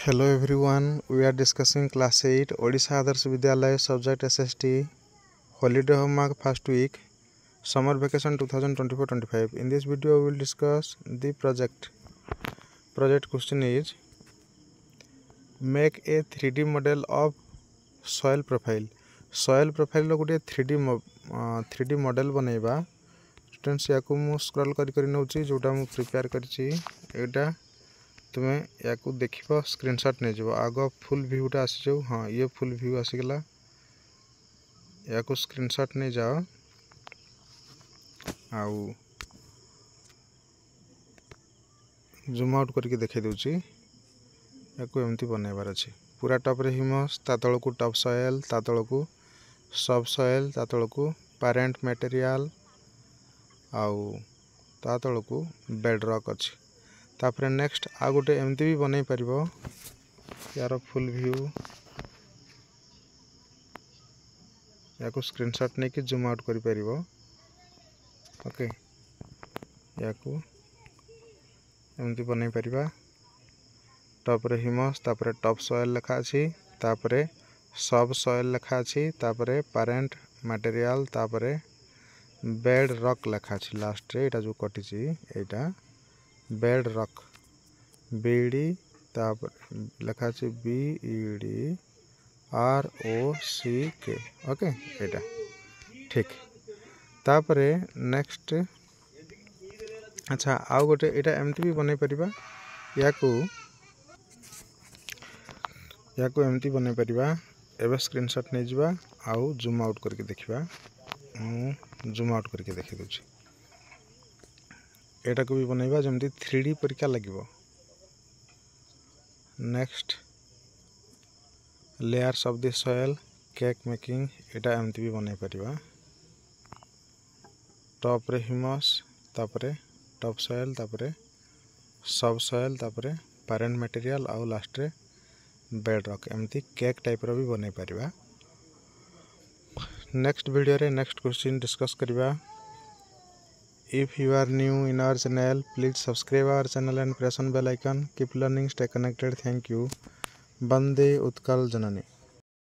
Hello everyone, we are discussing class 8 Odisha Adarsh Vidyalaya subject SST holiday homework first week summer vacation 2024-25. In this video we will discuss the project. Project question is make a 3D model of soil profile. Soil profile low Gute 3D model बनैबा students याकू मु scroll करी नउची जोटा मु prepare करची एटा तुम्हें या देख screenshot नहीं जाओ आग फुल व्यूटा आसी जाओ। हाँ ये फुल व्यू आसीगला या स्क्रीनशॉट नहीं जाओ आउ जूम आउट करके देखे दूची या एमती बनैबार अच्छे पूरा टॉप रे ह्यूमस ता तल को टॉप सॉइल ता तल को सब सॉइल ता तल को पेरेंट मटेरियल आउ ता तल को बेड रॉक अच्छे। तापर नेक्स्ट आ गोटे एमती भी बनई पारिबो यार फुल व्यू या स्क्रीनशॉट नहीं कि जूम आउट करि पारिबो। ओके या एमती बनई पारिबा टॉप रे ह्यूमस तापर टॉप सॉइल लिखा अछि तापर सब सॉइल लिखा अछि तापर पेरेंट मटेरियल तापर बेड रॉक लिखा अछि लास्ट रे एटा जो कटि छि एटा बेड रॉक बीडी तापर लिखा अछि BED ROCK। ओके एटा ठीक तापरे नेक्स्ट अच्छा आउ गोटे एटा एमती भी बनै परिबा याकू एमती बनै परिबा। एबे स्क्रीनशॉट नै जिबा आउ जूम आउट करके देखिबा जूम आउट करके देखि दोछि एटा को भी बनैबा जमती 3D परीक्षा लगिबो। Next layers of the soil cake making एटा एमती भी बनै परिबा टॉप रे ह्यूमस तापरे टॉप सॉइल तापरे सब सॉइल तापरे पेरेंट मटेरियल आउ लास्ट रे बेड रॉक एमती केक टाइप रो भी बनै परिबा। नेक्स्ट वीडियो रे नेक्स्ट क्वेश्चन डिस्कस करिबा। If you are new in our channel, please subscribe our channel and press on bell icon. Keep learning, stay connected. Thank you. Bande Utkal Janani.